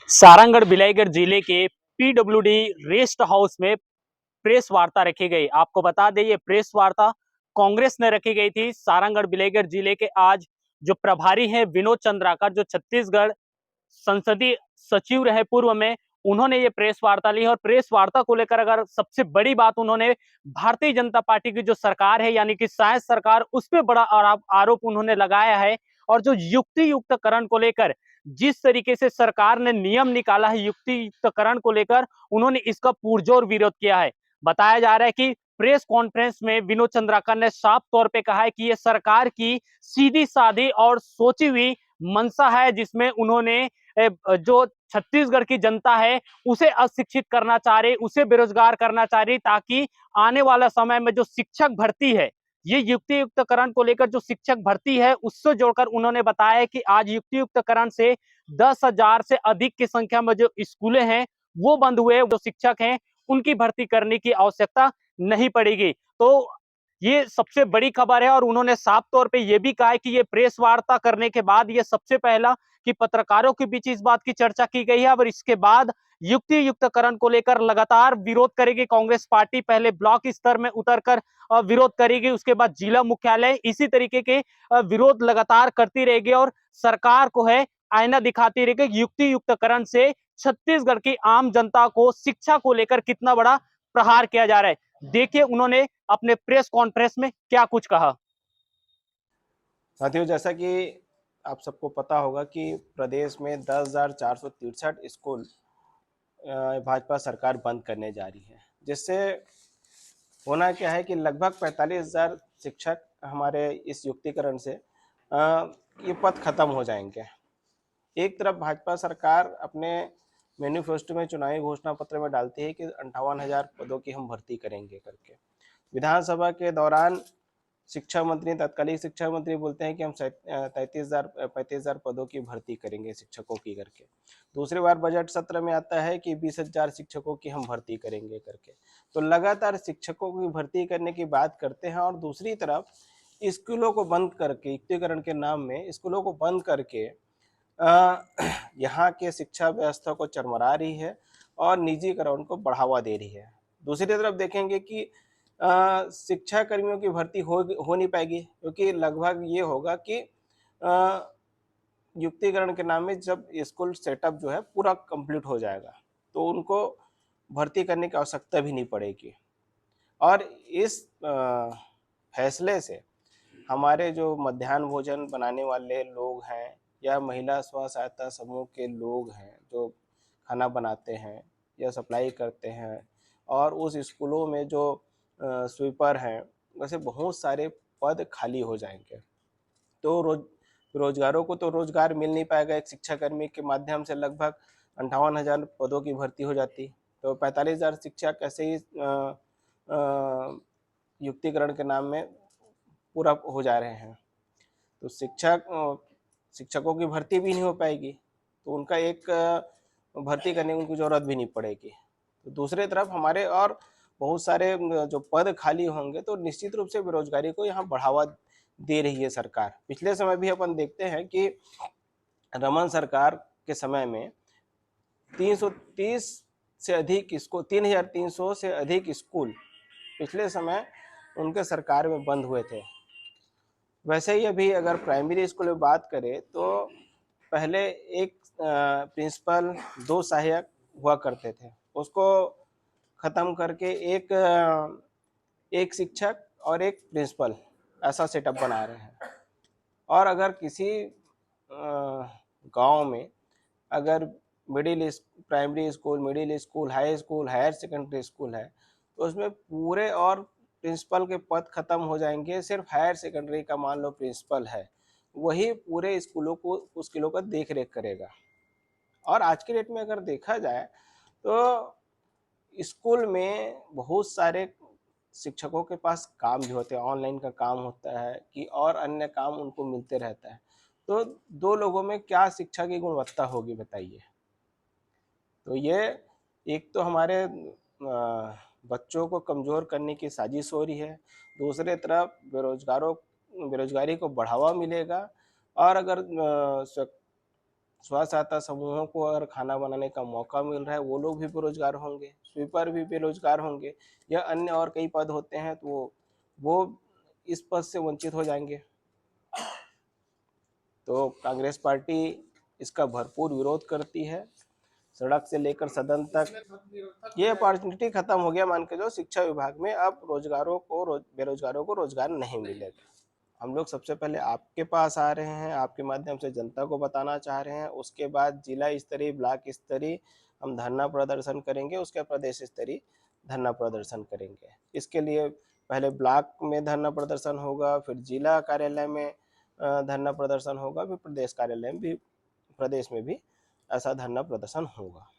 सारंगढ़ बिलाईगढ़ जिले के PWD rest house में प्रेस वार्ता रखी गई। आपको बता दें, ये प्रेस वार्ता कांग्रेस ने रखी गई थी। सारंगढ़ बिलाईगढ़ जिले के आज जो प्रभारी हैं विनोद चंद्राकर, जो छत्तीसगढ़ संसदीय सचिव रहे पूर्व में, उन्होंने ये प्रेस वार्ता ली। और प्रेस वार्ता को लेकर अगर सबसे बड़ी बात, उन्होंने भारतीय जनता पार्टी की जो सरकार है यानी कि शायद सरकार, उस पर बड़ा आरोप उन्होंने लगाया है। और जो युक्ति युक्तकरण को लेकर जिस तरीके से सरकार ने नियम निकाला है युक्ति युक्तकरण को लेकर, उन्होंने इसका पुरजोर विरोध किया है। बताया जा रहा है कि प्रेस कॉन्फ्रेंस में विनोद चंद्राकर ने साफ तौर पे कहा है कि यह सरकार की सीधी साधी और सोची हुई मंशा है, जिसमें उन्होंने जो छत्तीसगढ़ की जनता है उसे अशिक्षित करना चाह रही, उसे बेरोजगार करना चाह रही, ताकि आने वाला समय में जो शिक्षक भर्ती है, ये युक्ति युक्तकरण को लेकर जो शिक्षक भर्ती है उससे जोड़कर उन्होंने बताया कि आज युक्ति युक्तकरण से 10,000 से अधिक की संख्या में जो स्कूलें हैं वो बंद हुए। जो शिक्षक हैं उनकी भर्ती करने की आवश्यकता नहीं पड़ेगी। तो ये सबसे बड़ी खबर है। और उन्होंने साफ तौर पे ये भी कहा है कि ये प्रेस वार्ता करने के बाद ये सबसे पहला कि पत्रकारों के बीच इस बात की चर्चा की गई है। और इसके बाद युक्ति युक्तकरण को लेकर लगातार विरोध करेगी कांग्रेस पार्टी। पहले ब्लॉक स्तर में उतरकर विरोध करेगी, उसके बाद जिला मुख्यालय, इसी तरीके के विरोध लगातार करती रहेगी और सरकार को है आईना दिखाती रहेगी युक्ति युक्तकरण से छत्तीसगढ़ की आम जनता को शिक्षा को लेकर कितना बड़ा प्रहार किया जा रहा है। देखिए उन्होंने अपने प्रेस कॉन्फ्रेंस में क्या कुछ कहा। साथियों, जैसा कि आप सबको पता होगा कि प्रदेश में 10,463 स्कूल भाजपा सरकार बंद करने जा रही है, जिससे होना क्या है कि लगभग 45,000 शिक्षक हमारे इस युक्तिकरण से ये पद खत्म हो जाएंगे। एक तरफ भाजपा सरकार अपने मैनिफेस्टो में, चुनावी घोषणा पत्र में डालती है कि 58,000 पदों की हम भर्ती करेंगे करके। विधानसभा के दौरान शिक्षा मंत्री, तत्कालीन शिक्षा मंत्री बोलते हैं कि हम 35,000 पदों की भर्ती करेंगे शिक्षकों की करके। दूसरी बार बजट सत्र में आता है कि 20,000 शिक्षकों की हम भर्ती करेंगे करके। तो लगातार शिक्षकों की भर्ती करने की बात करते हैं और दूसरी तरफ स्कूलों को बंद करके, युक्तिकरण के नाम में स्कूलों को बंद करके यहाँ के शिक्षा व्यवस्था को चरमरा रही है और निजीकरण को बढ़ावा दे रही है। दूसरी तरफ देखेंगे कि शिक्षा कर्मियों की भर्ती हो नहीं पाएगी, क्योंकि लगभग ये होगा कि युक्तिकरण के नाम में जब स्कूल सेटअप जो है पूरा कंप्लीट हो जाएगा तो उनको भर्ती करने की आवश्यकता भी नहीं पड़ेगी। और इस फैसले से हमारे जो मध्याह्न भोजन बनाने वाले लोग हैं या महिला स्व सहायता समूह के लोग हैं जो खाना बनाते हैं या सप्लाई करते हैं, और उस स्कूलों में जो स्वीपर हैं, वैसे बहुत सारे पद खाली हो जाएंगे। तो रोजगारों को तो रोजगार मिल नहीं पाएगा। एक शिक्षाकर्मी के माध्यम से लगभग 58,000 पदों की भर्ती हो जाती, तो 45,000 शिक्षक ऐसे ही युक्तिकरण के नाम में पूरा हो जा रहे हैं। तो शिक्षकों की भर्ती भी नहीं हो पाएगी, तो उनका एक भर्ती करने की उनको जरूरत भी नहीं पड़ेगी। तो दूसरी तरफ हमारे और बहुत सारे जो पद खाली होंगे, तो निश्चित रूप से बेरोजगारी को यहाँ बढ़ावा दे रही है सरकार। पिछले समय भी अपन देखते हैं कि रमन सरकार के समय में 330 से अधिक स्कूल, 3,300 से अधिक स्कूल पिछले समय उनके सरकार में बंद हुए थे। वैसे ही अभी अगर प्राइमरी स्कूल में बात करें तो पहले एक प्रिंसिपल, 2 सहायक हुआ करते थे, उसको खत्म करके एक शिक्षक और एक प्रिंसिपल, ऐसा सेटअप बना रहे हैं। और अगर किसी गांव में अगर primary school, middle school, high school, higher secondary school है, तो उसमें पूरे और प्रिंसिपल के पद खत्म हो जाएंगे। सिर्फ हायर सेकेंडरी का मान लो प्रिंसिपल है, वही पूरे स्कूलों का देख रेख करेगा। और आज के डेट में अगर देखा जाए तो स्कूल में बहुत सारे शिक्षकों के पास काम भी होते हैं, ऑनलाइन का काम होता है कि और अन्य काम उनको मिलते रहता है। तो दो लोगों में क्या शिक्षा की गुणवत्ता होगी बताइए। तो ये एक तो हमारे बच्चों को कमज़ोर करने की साजिश हो रही है, दूसरे तरफ बेरोजगारी को बढ़ावा मिलेगा। और अगर स्व सहायता समूहों को अगर खाना बनाने का मौका मिल रहा है, वो लोग भी बेरोजगार होंगे, स्वीपर भी बेरोजगार होंगे, या अन्य और कई पद होते हैं तो वो इस पद से वंचित हो जाएंगे। तो कांग्रेस पार्टी इसका भरपूर विरोध करती है, सड़क से लेकर सदन तक। ये अपॉर्चुनिटी खत्म हो गया, मान के जो शिक्षा विभाग में अब बेरोजगारों को रोजगार नहीं मिलेगा। हम लोग सबसे पहले आपके पास आ रहे हैं, आपके माध्यम से जनता को बताना चाह रहे हैं, उसके बाद जिला स्तरीय, ब्लॉक स्तरीय हम धरना प्रदर्शन करेंगे, उसके प्रदेश स्तरीय धरना प्रदर्शन करेंगे। इसके लिए पहले ब्लॉक में धरना प्रदर्शन होगा, फिर जिला कार्यालय में धरना प्रदर्शन होगा, फिर प्रदेश कार्यालय में भी, प्रदेश में भी ऐसा धरना प्रदर्शन होगा।